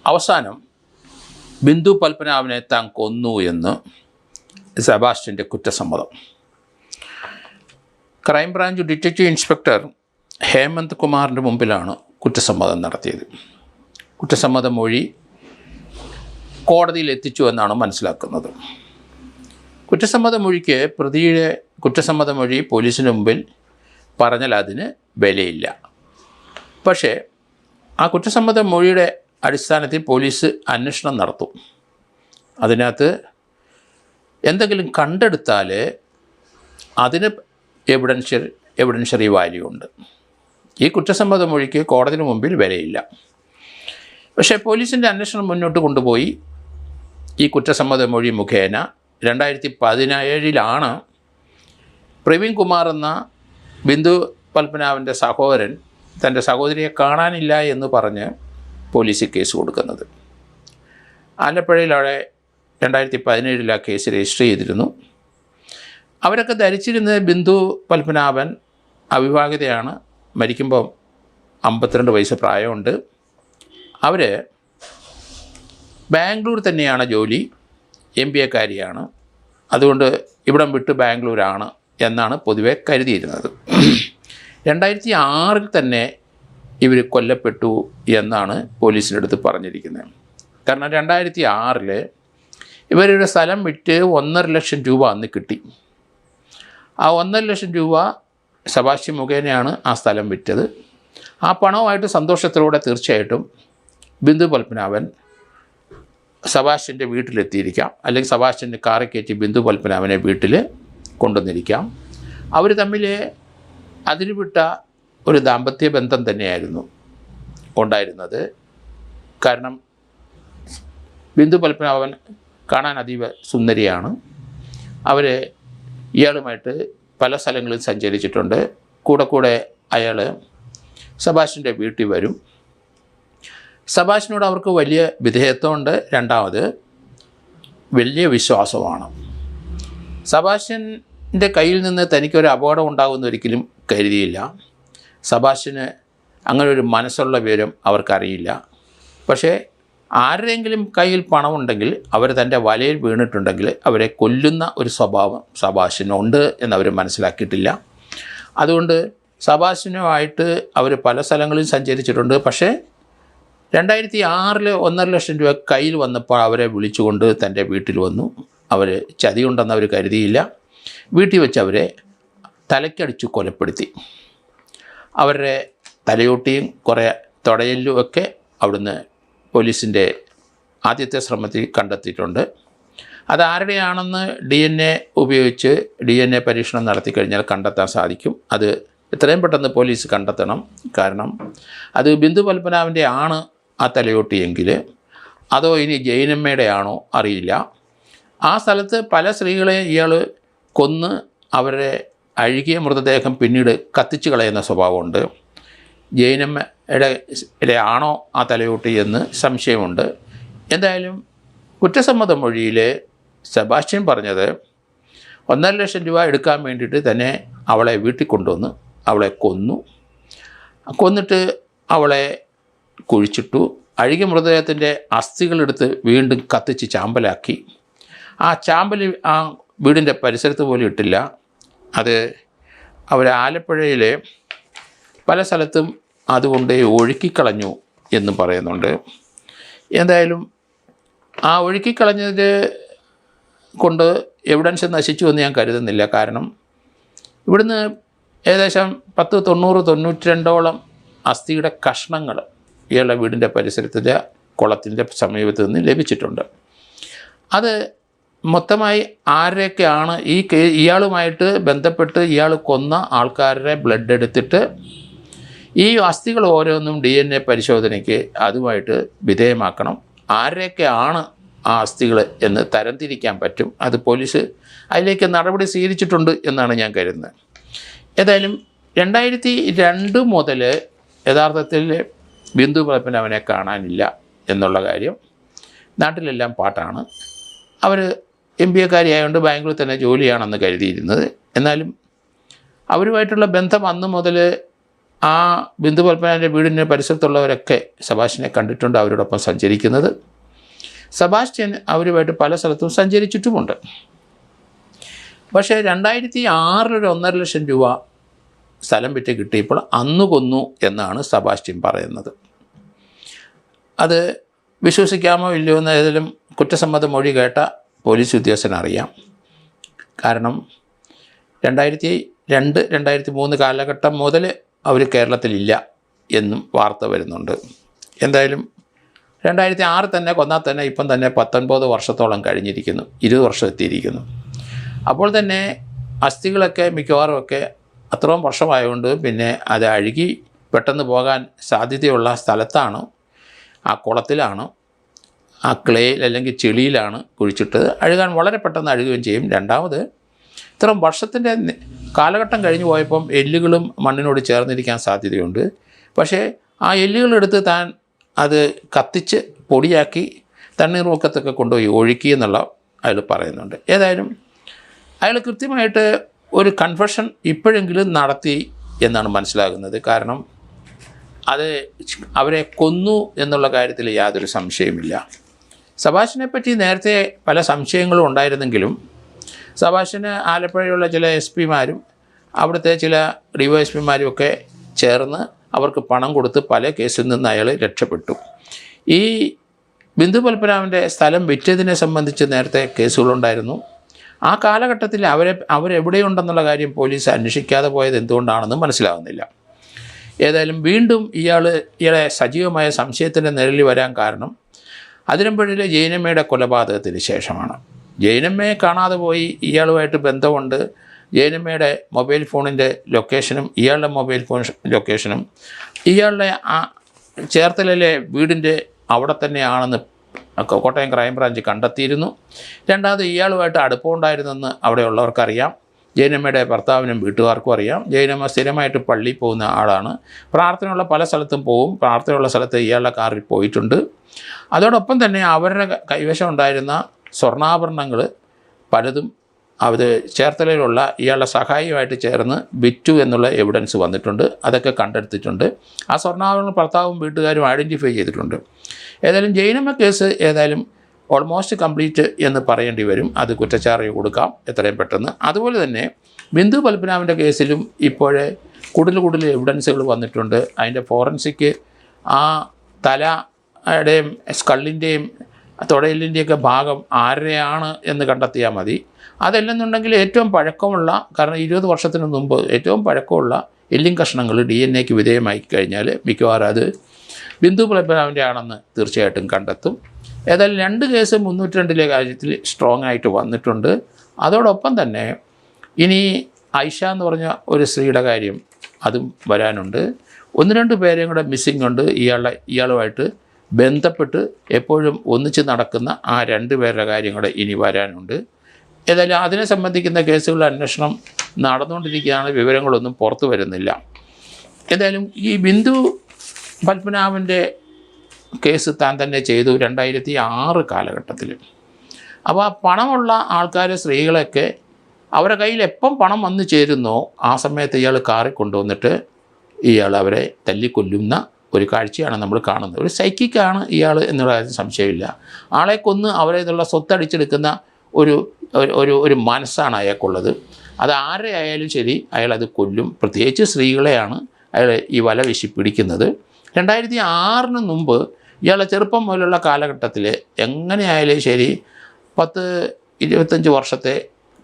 അവസാനം ബിന്ദു പത്മനാഭനെ താൻ കൊന്നു എന്ന് സെബാസ്റ്റ്യൻ്റെ കുറ്റസമ്മതം. ക്രൈംബ്രാഞ്ച് ഡിറ്റക്റ്റീവ് ഇൻസ്പെക്ടർ ഹേമന്ത് കുമാറിൻ്റെ മുമ്പിലാണ് കുറ്റസമ്മതം നടത്തിയത്. കുറ്റസമ്മത മൊഴി കോടതിയിൽ എത്തിച്ചു എന്നാണ് മനസ്സിലാക്കുന്നത്. കുറ്റസമ്മത മൊഴിക്ക് പ്രതിയുടെ കുറ്റസമ്മത മൊഴി പോലീസിന് മുമ്പിൽ പറഞ്ഞാൽ അതിന് വിലയില്ല. പക്ഷേ ആ കുറ്റസമ്മത മൊഴിയുടെ അടിസ്ഥാനത്തിൽ പോലീസ് അന്വേഷണം നടത്തും. അതിനകത്ത് എന്തെങ്കിലും കണ്ടെടുത്താൽ അതിന് എവിഡൻഷ്യറി വാല്യൂ ഉണ്ട്. ഈ കുറ്റസമ്മത മൊഴിക്ക് കോടതിന് മുമ്പിൽ വിലയില്ല. പക്ഷേ പോലീസിൻ്റെ അന്വേഷണം മുന്നോട്ട് കൊണ്ടുപോയി ഈ കുറ്റസമ്മത മൊഴി മുഖേന 2017 പ്രവീൺ കുമാർ എന്ന ബിന്ദു പത്മനാഭൻ്റെ സഹോദരൻ തൻ്റെ സഹോദരിയെ കാണാനില്ല എന്ന് പറഞ്ഞ് പോലീസിൽ കേസ് കൊടുക്കുന്നത്. ആലപ്പുഴയിൽ അവിടെ 2017 ആ കേസ് രജിസ്റ്റർ ചെയ്തിരുന്നു. അവരൊക്കെ ധരിച്ചിരുന്നത് ബിന്ദു പത്മനാഭൻ അവിവാഹിതയാണ്, മരിക്കുമ്പോൾ 52 വയസ്സ് പ്രായമുണ്ട്, അവർ ബാംഗ്ലൂർ തന്നെയാണ് ജോലി, MBA-കാരിയാണ്, അതുകൊണ്ട് ഇവിടം വിട്ട് ബാംഗ്ലൂരാണ് എന്നാണ് പൊതുവെ കരുതിയിരുന്നത്. 2006 തന്നെ ഇവർ കൊല്ലപ്പെട്ടു എന്നാണ് പോലീസിൻ്റെ അടുത്ത് പറഞ്ഞിരിക്കുന്നത്. കാരണം 2006 ഇവരുടെ സ്ഥലം വിറ്റ് 1.5 ലക്ഷം രൂപ അന്ന് കിട്ടി. ആ 1.5 ലക്ഷം രൂപ സെബാസ്റ്റ്യൻ മുഖേനയാണ് ആ സ്ഥലം വിറ്റത്. ആ പണവുമായിട്ട് സന്തോഷത്തിലൂടെ തീർച്ചയായിട്ടും ബിന്ദു പത്മനാഭൻ സെബാസ്റ്റ്യൻ്റെ വീട്ടിലെത്തിയിരിക്കാം, അല്ലെങ്കിൽ സെബാസ്റ്റ്യൻ്റെ കാറിൽ കയറ്റി ബിന്ദു പത്മനാഭനെ വീട്ടിൽ കൊണ്ടുവന്നിരിക്കാം. അവർ തമ്മിൽ അതിരുവിട്ട ഒരു ദാമ്പത്യ ബന്ധം തന്നെയായിരുന്നു ഉണ്ടായിരുന്നത്. കാരണം ബിന്ദു പത്മനാഭൻ കാണാൻ അതീവ സുന്ദരിയാണ്. അവർ ഇയാളുമായിട്ട് പല സ്ഥലങ്ങളിൽ സഞ്ചരിച്ചിട്ടുണ്ട്. കൂടെ അയാൾ സെബാസ്റ്റ്യൻ്റെ വീട്ടിൽ വരും. സെബാസ്റ്റ്യനോട് അവർക്ക് വലിയ വിധേയത്വമുണ്ട്. രണ്ടാമത് വലിയ വിശ്വാസമാണ്. സെബാസ്റ്റ്യൻ്റെ കയ്യിൽ നിന്ന് തനിക്കൊരു അപകടം ഉണ്ടാകുമെന്ന് ഒരിക്കലും കരുതിയില്ല. സെബാസ്റ്റ്യന് അങ്ങനെ ഒരു മനസ്സുള്ള വിവരം അവർക്കറിയില്ല. പക്ഷേ ആരുടെയെങ്കിലും കയ്യിൽ പണമുണ്ടെങ്കിൽ അവർ തൻ്റെ വലയിൽ വീണിട്ടുണ്ടെങ്കിൽ അവരെ കൊല്ലുന്ന ഒരു സ്വഭാവം സെബാസ്റ്റ്യനുണ്ട് എന്നവർ മനസ്സിലാക്കിയിട്ടില്ല. അതുകൊണ്ട് സെബാസ്റ്റ്യനുമായിട്ട് അവർ പല സ്ഥലങ്ങളിൽ സഞ്ചരിച്ചിട്ടുണ്ട്. പക്ഷേ 2006 1.5 ലക്ഷം രൂപ കയ്യിൽ വന്നപ്പോൾ അവരെ വിളിച്ചുകൊണ്ട് തൻ്റെ വീട്ടിൽ വന്നു. അവർ ചതിയുണ്ടെന്ന് അവർ കരുതിയില്ല. വീട്ടിൽ വെച്ച് അവരെ തലയ്ക്കടിച്ചു കൊലപ്പെടുത്തി. അവരുടെ തലയോട്ടിയും കുറേ തുടയലും ഒക്കെ അവിടുന്ന് പോലീസിൻ്റെ ആദ്യത്തെ ശ്രമത്തിൽ കണ്ടെത്തിയിട്ടുണ്ട്. അതാരുടെയാണെന്ന് DNA ഉപയോഗിച്ച് DNA പരീക്ഷണം നടത്തി കഴിഞ്ഞാൽ കണ്ടെത്താൻ സാധിക്കും. അത് എത്രയും പെട്ടെന്ന് പോലീസ് കണ്ടെത്തണം. കാരണം അത് ബിന്ദു പത്മനാഭൻ്റെ ആണ് ആ തലയോട്ടിയെങ്കിൽ, അതോ ഇനി ജൈനമ്മയുടെ ആണോ അറിയില്ല. ആ സ്ഥലത്ത് പല സ്ത്രീകളെ ഇയാൾ കൊന്ന് അവരുടെ അഴുകിയ മൃതദേഹം പിന്നീട് കത്തിച്ച് കളയുന്ന സ്വഭാവമുണ്ട്. ജൈനമ്മയുടെ ആണോ ആ തലയോട്ടി എന്ന് സംശയമുണ്ട്. എന്തായാലും കുറ്റസമ്മത മൊഴിയിൽ സെബാസ്റ്റ്യൻ പറഞ്ഞത് 1.5 ലക്ഷം രൂപ എടുക്കാൻ വേണ്ടിയിട്ട് തന്നെ അവളെ വീട്ടിൽ കൊണ്ടുവന്ന് അവളെ കൊന്നിട്ട് അവളെ കുഴിച്ചിട്ടു. അഴുകിയ മൃതദേഹത്തിൻ്റെ അസ്ഥികളെടുത്ത് വീണ്ടും കത്തിച്ച് ചാമ്പലാക്കി. ആ ചാമ്പൽ ആ വീടിൻ്റെ പരിസരത്ത് പോലും ഇട്ടില്ല. അത് അവർ ആലപ്പുഴയിലെ പല സ്ഥലത്തും അതുകൊണ്ട് ഒഴുക്കിക്കളഞ്ഞു എന്നും പറയുന്നുണ്ട്. എന്തായാലും ആ ഒഴുക്കിക്കളഞ്ഞത് കൊണ്ട് എവിഡൻസ് നശിച്ചു എന്ന് ഞാൻ കരുതുന്നില്ല. കാരണം ഇവിടുന്ന് ഏകദേശം 90-92 അസ്ഥിയുടെ കഷ്ണങ്ങൾ ഇയാളുടെ വീടിൻ്റെ പരിസരത്തിലെ കുളത്തിൻ്റെ സമീപത്ത് നിന്ന് ലഭിച്ചിട്ടുണ്ട്. അത് മൊത്തമായി ആരൊക്കെയാണ് ഇയാളുമായിട്ട് ബന്ധപ്പെട്ട് ഇയാൾ കൊന്ന ആൾക്കാരുടെ ബ്ലഡ് എടുത്തിട്ട് ഈ അസ്ഥികൾ ഓരോന്നും DNA പരിശോധനയ്ക്ക് അതുമായിട്ട് വിധേയമാക്കണം. ആരൊക്കെയാണ് ആ അസ്ഥികൾ എന്ന് തരംതിരിക്കാൻ പറ്റും. അത് പോലീസ് അതിലേക്ക് നടപടി സ്വീകരിച്ചിട്ടുണ്ട് എന്നാണ് ഞാൻ കരുതുന്നത്. ഏതായാലും 2002 മുതൽ യഥാർത്ഥത്തിൽ ബിന്ദു പത്മനാഭനെ കാണാനില്ല എന്നുള്ള കാര്യം നാട്ടിലെല്ലാം പാട്ടാണ്. അവർ MBA-കാരിയായതുകൊണ്ട് ബാംഗ്ലൂർ തന്നെ ജോലിയാണെന്ന് കരുതിയിരുന്നത്. എന്നാലും അവരുമായിട്ടുള്ള ബന്ധം അന്ന് മുതൽ ആ ബിന്ദു പത്മനാഭൻ്റെ വീടിന് പരിസരത്തുള്ളവരൊക്കെ സെബാസ്റ്റ്യനെ കണ്ടിട്ടുണ്ട്, അവരോടൊപ്പം സഞ്ചരിക്കുന്നത്. സെബാസ്റ്റ്യൻ അവരുമായിട്ട് പല സ്ഥലത്തും സഞ്ചരിച്ചിട്ടുമുണ്ട്. പക്ഷേ 2006 ഒരു 1.5 ലക്ഷം രൂപ സ്ഥലം വിറ്റ് കിട്ടിയപ്പോൾ അന്ന് കൊന്നു എന്നാണ് സെബാസ്റ്റ്യൻ പറയുന്നത്. അത് വിശ്വസിക്കാമോ ഇല്ലയോ എന്ന് ഏതെങ്കിലും കുറ്റസമ്മത മൊഴി കേട്ട പോലീസ് ഉദ്യോഗസ്ഥനറിയാം. കാരണം 2002, 2003 കാലഘട്ടം മുതൽ അവർ കേരളത്തിലില്ല എന്നും വാർത്ത വരുന്നുണ്ട്. എന്തായാലും 2006 തന്നെ കൊന്നാൽ തന്നെ ഇപ്പം തന്നെ 19 വർഷത്തോളം കഴിഞ്ഞിരിക്കുന്നു, 20 വർഷം എത്തിയിരിക്കുന്നു. അപ്പോൾ തന്നെ അസ്ഥികളൊക്കെ മിക്കവാറുമൊക്കെ അത്രയും വർഷമായതുകൊണ്ട് പിന്നെ അത് അഴുകി പെട്ടെന്ന് പോകാൻ സാധ്യതയുള്ള സ്ഥലത്താണ്, ആ കുളത്തിലാണ്, ആ ക്ലേയിൽ അല്ലെങ്കിൽ ചെളിയിലാണ് കുഴിച്ചിട്ട് അഴുകാൻ വളരെ പെട്ടെന്ന് അഴുകുകയും ചെയ്യും. രണ്ടാമത് ഇത്രയും വർഷത്തിൻ്റെ കാലഘട്ടം കഴിഞ്ഞു പോയപ്പം എല്ലുകളും മണ്ണിനോട് ചേർന്നിരിക്കാൻ സാധ്യതയുണ്ട്. പക്ഷേ ആ എല്ലുകളെടുത്ത് താൻ അത് കത്തിച്ച് പൊടിയാക്കി തണ്ണീർമുക്കത്തൊക്കെ കൊണ്ടുപോയി ഒഴുക്കി എന്നുള്ള അയാൾ പറയുന്നുണ്ട്. ഏതായാലും അയാൾ കൃത്യമായിട്ട് ഒരു കൺഫെഷൻ ഇപ്പോഴെങ്കിലും നടത്തി എന്നാണ് മനസ്സിലാകുന്നത്. കാരണം അത് അവരെ കൊന്നു എന്നുള്ള കാര്യത്തിൽ യാതൊരു സംശയമില്ല. സെബാസ്റ്റ്യനെ പറ്റി നേരത്തെ പല സംശയങ്ങളും ഉണ്ടായിരുന്നെങ്കിലും സെബാസ്റ്റ്യന് ആലപ്പുഴയുള്ള ചില SP-മാരും അവിടുത്തെ ചില DYSP-മാരും ഒക്കെ ചേർന്ന് അവർക്ക് പണം കൊടുത്ത് പല കേസിൽ നിന്ന് അയാൾ രക്ഷപ്പെട്ടു. ഈ ബിന്ദു പത്മനാഭൻ്റെ സ്ഥലം വിറ്റതിനെ സംബന്ധിച്ച് നേരത്തെ കേസുകളുണ്ടായിരുന്നു. ആ കാലഘട്ടത്തിൽ അവരെവിടെയുണ്ടെന്നുള്ള കാര്യം പോലീസ് അന്വേഷിക്കാതെ പോയത് എന്തുകൊണ്ടാണെന്ന് മനസ്സിലാകുന്നില്ല. ഏതായാലും വീണ്ടും ഇയാളെ സജീവമായ സംശയത്തിൻ്റെ നിഴലിൽ വരാൻ കാരണം അതിരമ്പുഴയിലെ ജയനമ്മയുടെ കൊലപാതകത്തിന് ശേഷമാണ്. ജയനമ്മയെ കാണാതെ പോയി, ഇയാളുമായിട്ട് ബന്ധമുണ്ട്, ജയനമ്മയുടെ മൊബൈൽ ഫോണിൻ്റെ ലൊക്കേഷനും ഇയാളുടെ മൊബൈൽ ഫോൺ ലൊക്കേഷനും ഇയാളുടെ ആ ചേർത്തലയിലെ വീടിൻ്റെ അവിടെ തന്നെയാണെന്ന് കോട്ടയം ക്രൈംബ്രാഞ്ച് കണ്ടെത്തിയിരുന്നു. രണ്ടാമത് ഇയാളുമായിട്ട് അടുപ്പമുണ്ടായിരുന്നെന്ന് അവിടെയുള്ളവർക്കറിയാം. ജയനമ്മയുടെ ഭർത്താവിനും വീട്ടുകാർക്കും അറിയാം. ജയനമ്മ സ്ഥിരമായിട്ട് പള്ളിയിൽ പോകുന്ന ആളാണ്. പ്രാർത്ഥനയുള്ള പല സ്ഥലത്തും പോവും. പ്രാർത്ഥനയുള്ള സ്ഥലത്ത് ഇയാളുടെ കാറിൽ പോയിട്ടുണ്ട്. അതോടൊപ്പം തന്നെ അവരുടെ കൈവശം ഉണ്ടായിരുന്ന സ്വർണ്ണാഭരണങ്ങൾ പലതും അത് ചേർത്തലയിലുള്ള ഇയാളുടെ സഹായിയുമായിട്ട് ചേർന്ന് വിറ്റു എന്നുള്ള എവിഡൻസ് വന്നിട്ടുണ്ട്. അതൊക്കെ കണ്ടെടുത്തിട്ടുണ്ട്. ആ സ്വർണ്ണാഭരണങ്ങൾ ഭർത്താവും വീട്ടുകാരും ഐഡൻറ്റിഫൈ ചെയ്തിട്ടുണ്ട്. ഏതായാലും ജയനമ്മ കേസ് ഏതായാലും ഓൾമോസ്റ്റ് കംപ്ലീറ്റ് എന്ന് പറയേണ്ടി വരും. അത് കുറ്റച്ചാർജ് കൊടുക്കാം എത്രയും പെട്ടെന്ന്. അതുപോലെ തന്നെ ബിന്ദു പത്മനാഭൻ്റെ കേസിലും ഇപ്പോഴേ കൂടുതൽ എവിഡൻസുകൾ വന്നിട്ടുണ്ട്. അതിൻ്റെ ഫോറൻസിക് ആ തലയുടെയും സ്കള്ളിൻ്റെയും തുടയിലിൻ്റെയൊക്കെ ഭാഗം ആരുടെയാണ് എന്ന് കണ്ടെത്തിയാൽ മതി. അതല്ലെന്നുണ്ടെങ്കിൽ ഏറ്റവും പഴക്കമുള്ള, കാരണം 20 വർഷത്തിന് മുമ്പ് ഏറ്റവും പഴക്കമുള്ള എല്ലിൻ കഷ്ണങ്ങൾ DNA വിധേയമായി കഴിഞ്ഞാൽ മിക്കവാറും അത് ബിന്ദു പത്മനാഭൻ്റെ ആണെന്ന് തീർച്ചയായിട്ടും കണ്ടെത്തും. ഏതായാലും 2 കേസ് 302 കാര്യത്തിൽ സ്ട്രോങ് ആയിട്ട് വന്നിട്ടുണ്ട്. അതോടൊപ്പം തന്നെ ഇനി ഐഷ എന്ന് പറഞ്ഞ ഒരു സ്ത്രീയുടെ കാര്യം അതും വരാനുണ്ട്. 1-2 പേരെയും കൂടെ മിസ്സിംഗ് ഉണ്ട്. ഇയാളുമായിട്ട് ബന്ധപ്പെട്ട് എപ്പോഴും ഒന്നിച്ച് നടക്കുന്ന ആ 2 പേരുടെ കാര്യം കൂടെ ഇനി വരാനുണ്ട്. ഏതായാലും അതിനെ സംബന്ധിക്കുന്ന കേസുകളുടെ അന്വേഷണം നടന്നുകൊണ്ടിരിക്കുകയാണ്. വിവരങ്ങളൊന്നും പുറത്തു വരുന്നില്ല. ഏതായാലും ഈ ബിന്ദു പത്മനാഭൻ്റെ കേസ് താൻ തന്നെ ചെയ്തു 2006 കാലഘട്ടത്തിൽ. അപ്പോൾ ആ പണമുള്ള ആൾക്കാർ, സ്ത്രീകളൊക്കെ അവരുടെ കയ്യിൽ എപ്പം പണം വന്നു ചേരുന്നോ ആ സമയത്ത് ഇയാൾ കാറിൽ കൊണ്ടുവന്നിട്ട് ഇയാൾ അവരെ തല്ലിക്കൊല്ലുന്ന ഒരു കാഴ്ചയാണ് നമ്മൾ കാണുന്നത്. ഒരു സൈക്കിക്കാണ് ഇയാൾ എന്നുള്ള കാര്യം സംശയമില്ല. ആളെ കൊന്ന് അവരെ ഇതുള്ള സ്വത്തടിച്ചെടുക്കുന്ന ഒരു മനസ്സാണ് അയാൾക്കുള്ളത്. അത് ആരെ ആയാലും ശരി അയാളത് കൊല്ലും. പ്രത്യേകിച്ച് സ്ത്രീകളെയാണ് അയാൾ ഈ വല വീശി പിടിക്കുന്നത്. 2006 മുമ്പ് ഇയാളെ ചെറുപ്പം മുതലുള്ള കാലഘട്ടത്തിൽ എങ്ങനെയായാലും ശരി 10-25 വർഷത്തെ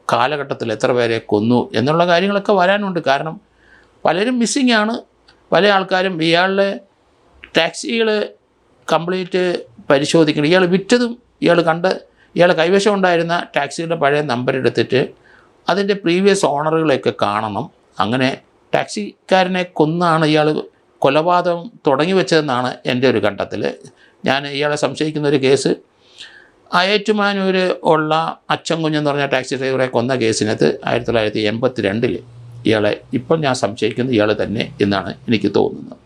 കാലഘട്ടത്തിൽ എത്ര പേരെ കൊന്നു എന്നുള്ള കാര്യങ്ങളൊക്കെ വരാനുണ്ട്. കാരണം പലരും മിസ്സിംഗ് ആണ്. പല ആൾക്കാരും ഇയാളുടെ ടാക്സികൾ കംപ്ലീറ്റ് പരിശോധിക്കണം. ഇയാൾ വിറ്റതും ഇയാളുടെ കൈവശം ഉണ്ടായിരുന്ന ടാക്സിയുടെ പഴയ നമ്പർ എടുത്തിട്ട് അതിൻ്റെ പ്രീവിയസ് ഓണറുകളെയൊക്കെ കാണണം. അങ്ങനെ ടാക്സിക്കാരനെ കൊന്നാണ് ഇയാൾ കൊലപാതകം തുടങ്ങി വെച്ചതെന്നാണ് എൻ്റെ ഒരു കണ്ടെത്തൽ. ഞാൻ ഇയാളെ സംശയിക്കുന്ന ഒരു കേസ് ഏറ്റുമാനൂർ ഉള്ള അച്ഛൻ കുഞ്ഞെന്ന് പറഞ്ഞ ടാക്സി ഡ്രൈവറെ കൊന്ന കേസിനകത്ത് 1982 ഇയാളെ ഇപ്പം ഞാൻ സംശയിക്കുന്നത് ഇയാൾ തന്നെ എന്നാണ് എനിക്ക് തോന്നുന്നത്.